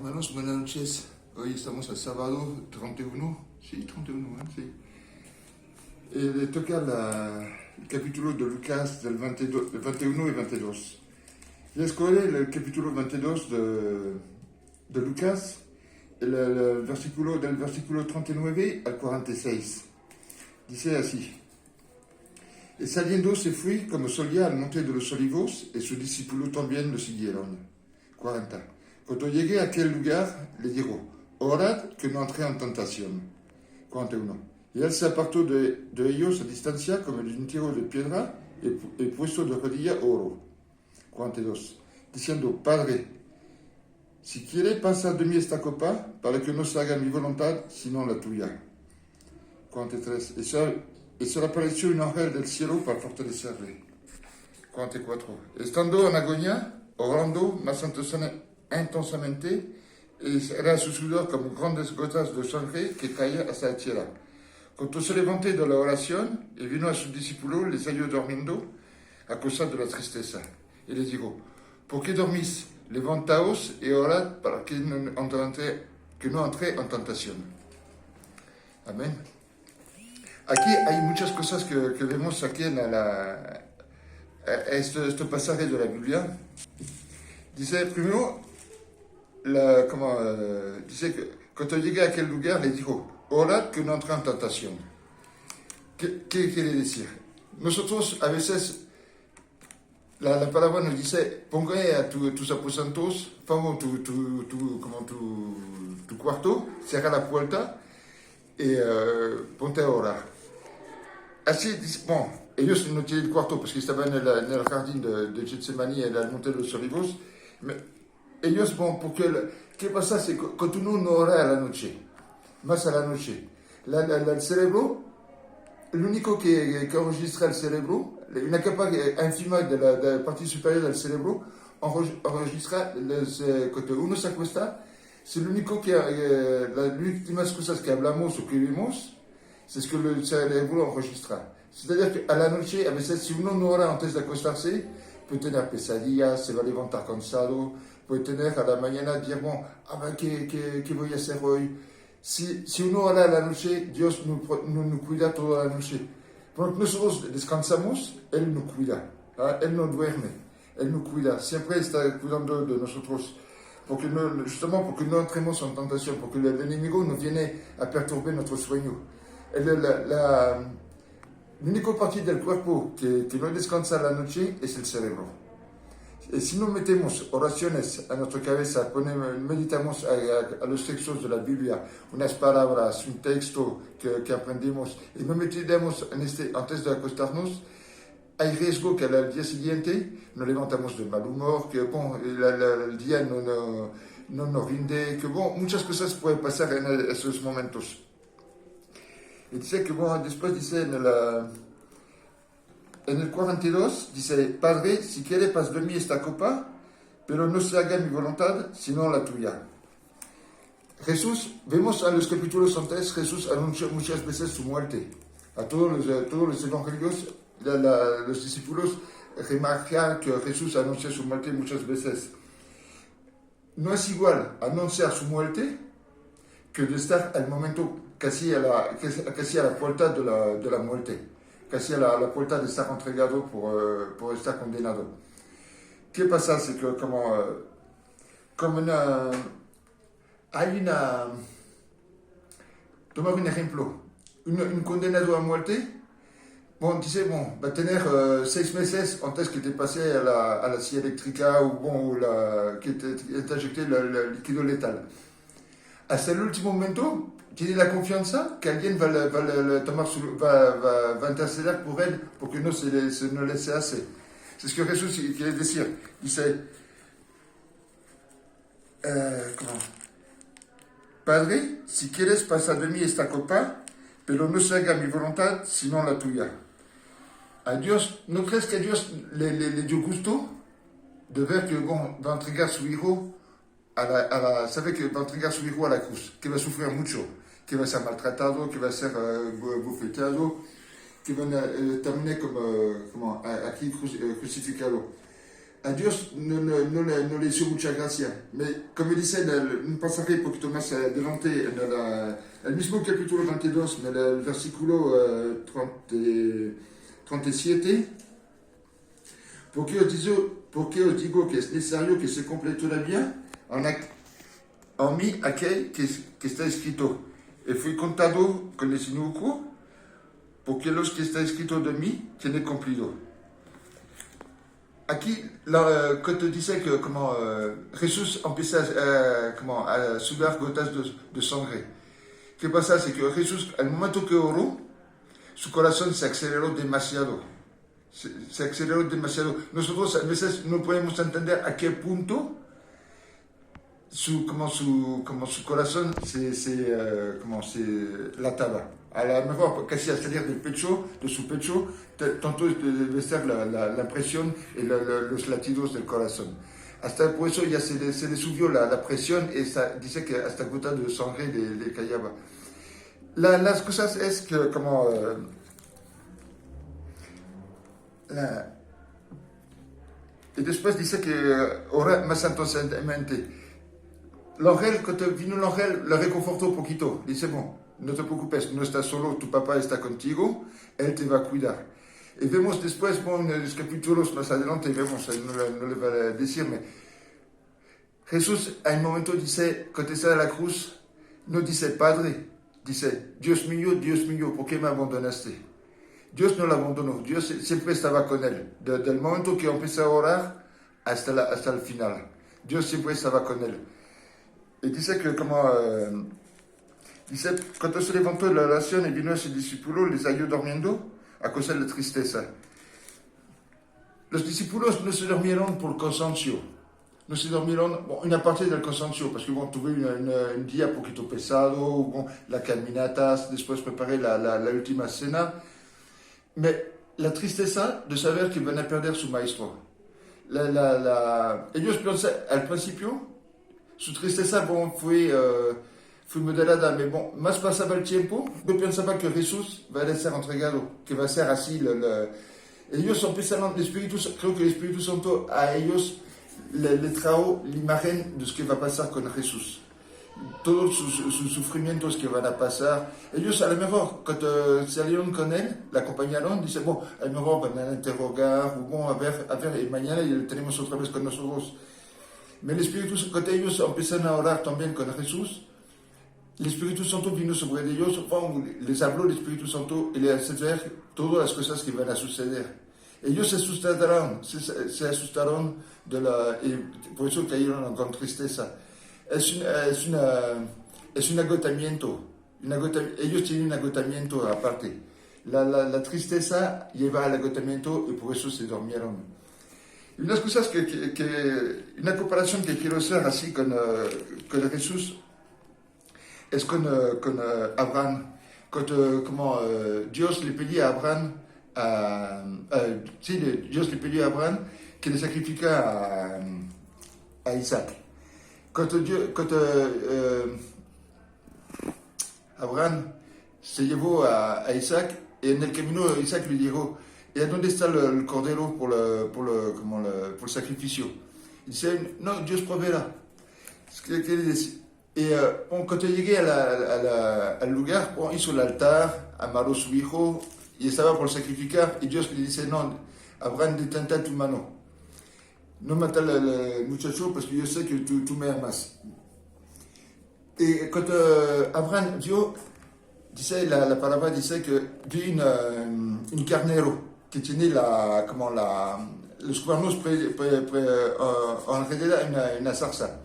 Hermanos, buenas noches. Hoy estamos el sábado 31. Sí, 31, sí. Le toca el capítulo de Lucas del 22, 21 y 22. Ya escogí el capítulo 22 de Lucas, del versículo 39 al 46. Dice así. Y saliendo se fue como solía al monte de los olivos, y sus discípulos también lo siguieron. 40. Cuando llegué a aquel lugar, le dijo, orad que no entre en tentación. 41. Y él se apartó de ellos a distancia como de un tiro de piedra y puesto de rodilla oró. 42. Diciendo, Padre, si quiere pasa de mí esta copa, para que no se haga mi voluntad, sino la tuya. 43. Y se le apareció un ángel del cielo para fortalecerle. 44. Estando en agonía, orando más intensamente, era su sudor como grandes gotas de sangre que caían hasta la tierra. Cuando se levantó de la oración y vino a sus discípulos, les halló durmiendo a causa de la tristeza. Y les dijo, ¿por qué dormís? Levantaos y orad para que no entre en tentación. Amén. Aquí hay muchas cosas que vemos aquí en este pasaje de la Biblia. Dice primero, dice que cuando llegué a aquel lugar le dijo, orad que no entre en tentación. ¿Qué quiere decir? Nosotros a veces, la palabra nos dice, ponga a tus aposentos, pongo tu cuarto, cierra la puerta y ponte a orar. Así, bon, ellos no tienen el cuarto porque estaban en el jardín de Getsemaní, en el monte de los olivos. Ellos, bon, porque, ¿qué pasa? Si cuando uno no ora a la noche, más a la noche, el cerebro, lo único que registra el cerebro, una capa ínfima de la parte superior del cerebro, registra cuando uno se acuesta, es lo único que, las últimas cosas que hablamos o que vemos, es que el cerebro registra. C'est-à-dire qu'à la noche, a veces, si uno no ora antes de acostarse, puede tener pesadillas, se va a levantar cansado, puede tener a la mañana, decir, bon, ¿qué voy a hacer hoy? Si uno ora a la noche, Dios nos cuida toda la noche. Cuando nosotros descansamos, Él nos cuida, Él no duerme, Él nos cuida, siempre está cuidando de nosotros. Justement porque no entremos en tentación, porque el enemigo nos viene a perturbar nuestro sueño. La única parte del cuerpo que no descansa la noche es el cerebro. Y si no metemos oraciones a nuestra cabeza, meditamos a los textos de la Biblia, unas palabras, un texto que aprendimos, y no metemos antes de acostarnos, hay riesgo que al día siguiente nos levantamos de mal humor, que bon, el día no nos rinde, que bon, muchas cosas pueden pasar en esos momentos. Y dice que bon, después dice en el 42, dice, Padre, si quiere pasa de mí esta copa, pero no se haga mi voluntad, sino la tuya. Jesús, vemos en los capítulos antes, Jesús anuncia muchas veces su muerte. A todos los evangelios, los discípulos remarcan que Jesús anuncia su muerte muchas veces. No es igual anunciar su muerte que de estar al momento casi a la puerta de la muerte, casi a la puerta de estar entregado por estar condenado. ¿Qué pasa? Es que tomar un ejemplo, un condenado a muerte, bon, dice, bon, va a tener 6 meses antes que te pase a la silla eléctrica o que te inyecte el líquido letal. Hasta el último momento tiene la confianza que alguien va a interceder por él porque no se hace. Es que Jesús quiere decir, dice, Padre, si quieres pasar de mí esta copa, pero no se haga mi voluntad, sino la tuya. A Dios, ¿no crees que a Dios le dio gusto de ver que bon, va a entregar su hijo sabe que va a entregar su hijo a la cruz, que va a sufrir mucho, que va a ser maltratado, que va a ser bofeteado, que va a terminar como aquí crucificado. a Dios no le hizo mucha gracia. Como dice un pasaje un poquito más adelante, el mismo capítulo 22, en el versículo 37, porque os digo que es necesario que se cumple todavía en mí aquel que está escrito. Y fui contado con el inocuo, porque los que está escrito de mí tiene cumplido. Aquí, quand on disait que Jesús empieza a sudar gotas de sangre, ¿qué pasa? C'est que Jesús, al momento que oró, su corazón se aceleró demasiado. Se aceleró demasiado. Nosotros a veces no podemos entender a qué punto su corazón se lataba. A lo mejor casi a salir de su pecho, tanto debe ser la presión y los latidos del corazón. Hasta por eso ya se le subió la presión y dice que hasta gota de sangre le caía. Las cosas es que y después dice que ora más intensamente. L'ángel, cuando vino el ángel, le reconfortó un poquito. Dice, bon, no te preocupes, no estás solo, tu papá está contigo, él te va a cuidar. Y vemos después, en los capítulos más adelante, vemos, no le va a decirme. Jesús, a un momento dice, cuando está en la cruz, no dice Padre, dice, Dios mío, ¿por qué me abandonaste? Dios no lo abandonó, Dios siempre estaba con él. Desde el momento que empezó a orar hasta el final. Dios siempre estaba con él. Y dice que dice, cuando se levantó de la oración y vino a sus discípulos, les halló durmiendo a causa de la tristeza. Los discípulos no se durmieron por cansancio, no se durmieron, una parte del cansancio, porque tuve un día un poquito pesado, la caminata, después preparé la última cena, pero la tristeza de saber que van a perder su maestro. Ellos pensaban, al principio, su tristeza fue moderada, pero más pasaba el tiempo, no pensaban que Jesús va a ser entregado, que va a ser así. Ellos empezaron, creo que el Espíritu Santo a ellos le trajo la imagen de lo que va a pasar con Jesús. Todos sus sufrimientos que van a pasar. Ellos a lo mejor, cuando salieron con él, la acompañaron, dicen, a lo mejor van a interrogar, a ver, y mañana le tenemos otra vez con nosotros. Pero el Espíritu Santo, cuando ellos empezaron a orar también con Jesús, el Espíritu Santo vino sobre ellos, les habló el Espíritu Santo y les hace ver todas las cosas que van a suceder. Ellos se asustaron y por eso cayeron con tristeza. Es un agotamiento. Ellos tienen un agotamiento aparte. La tristeza lleva al agotamiento y por eso se durmieron. Unas cosas una comparación que quiero hacer así con Jesús es con Abraham. Como Dios le pedía a Abraham, Dios le pidió a Abraham que le sacrifica a Isaac. Cuando Abraham se llevó a Isaac, y en el camino Isaac le dijo, ¿y a dónde está el cordero por el sacrificio? Y dice, no, Dios proveerá. ¿Qué quiere decir? Y cuando llegué al lugar, hizo el altar, amarró a su hijo, y estaba por sacrificar, y Dios le dice, no, Abraham, detente tu mano. No mata al muchacho porque yo sé que tú me amas. Y cuando Abraham vio, dice, la palabra dice que vio un carnero que tiene los cuernos en realidad una zarza.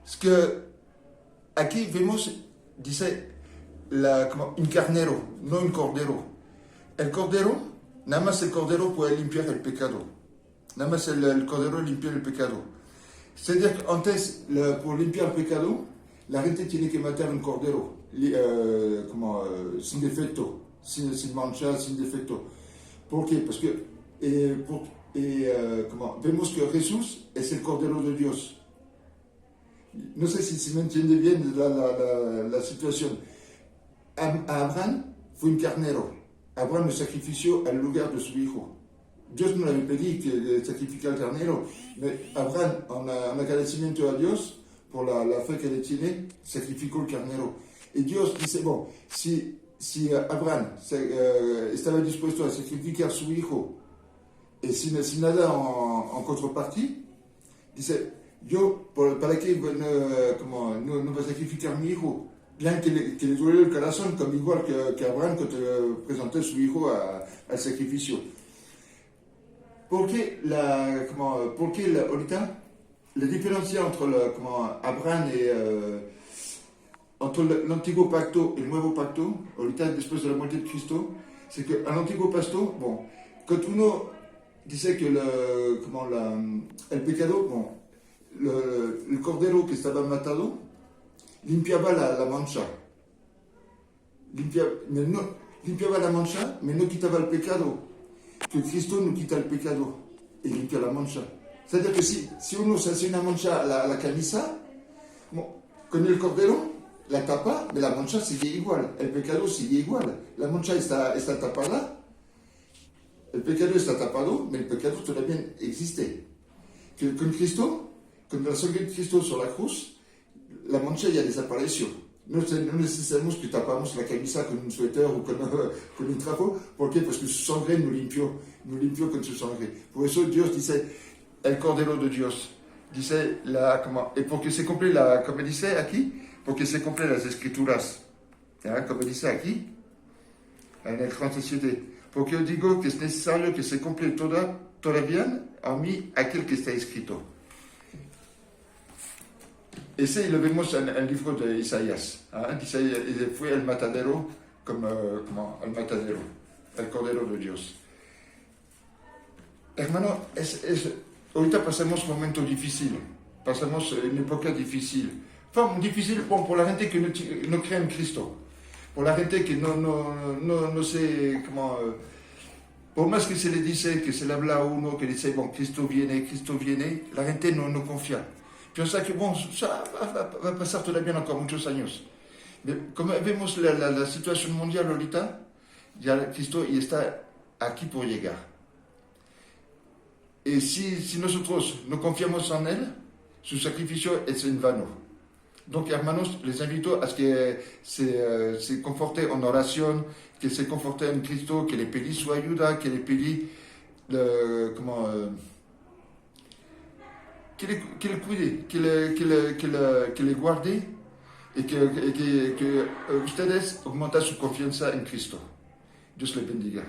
Es que aquí vemos, dice, un carnero, no un cordero. El cordero, nada más el cordero puede limpiar el pecado. Nada más el cordero limpia el pecado. Es decir, que antes, por limpiar el pecado, la gente tiene que matar un cordero sin defecto, sin mancha, sin defecto. ¿Por qué? Porque vemos que Jesús es el cordero de Dios. No sé si me entiende bien la situación. Abraham fue un carnero. Abraham lo sacrifició al lugar de su hijo. Dios no le pedí que sacrifique al carnero, mais Abraham, en agradecimiento a Dios por la fe que le tiene, sacrificó el carnero. Y Dios dice, bon, si Abraham estaba dispuesto a sacrificar a su hijo, y sin nada en contrapartida, dice, yo, ¿para qué no va a sacrificar a mi hijo? Bien que le duele el corazón, como igual que Abraham cuando presentó a su hijo al sacrificio. ¿Por qué ahorita la diferencia entre Abraham y entre el antiguo pacto y el nuevo pacto, ahorita después de la muerte de Cristo, es que el antiguo pacto, bon, cuando uno dice que el pecado, bon, el cordero que estaba matado, limpiaba la mancha. Limpiaba la mancha, pero no quitaba el pecado. Que Cristo no quita el pecado y limpia la mancha. C'est-à-dire que si uno se hace una mancha a la camisa, con el cordero la tapa, pero la mancha sigue igual. El pecado sigue igual. La mancha está tapada, el pecado está tapado, pero el pecado todavía existe. Que con Cristo, con la sangre de Cristo sobre la cruz, la mancha ya desapareció. No necesitamos que tapamos la camisa con un suéter o con un trapo. ¿Por qué? Porque su sangre nos limpió con su sangre. Por eso Dios dice, el Cordero de Dios. Dice, y porque se cumple, como dice aquí, porque se cumplen las Escrituras. ¿Ya? Como dice aquí, en el 37. Porque os digo que es necesario que se cumple todavía a mí aquel que está escrito. Ese lo vemos en el libro de Isaías. Dice, fue el matadero como el matadero, el Cordero de Dios. Hermano, ahorita pasamos un momento difícil, pasamos una época difícil. Difícil por la gente que no cree en Cristo, por la gente que no sé cómo... Por más que se le dice, que se le habla a uno, que dice, bon, Cristo viene, la gente no confía. Piensa que, bon, ça va a pasar todavía encore muchos años. Como vemos la situación mundial ahorita, ya Cristo ya está aquí por llegar. Y si nosotros no confiamos en Él, su sacrificio es en vano. Donc, hermanos, les invito a que se conforten en oración, que se conforten en Cristo, que le pedí su ayuda, que le pedí que le cuide, que le guarde y que ustedes aumenten su confianza en Cristo. Dios les bendiga.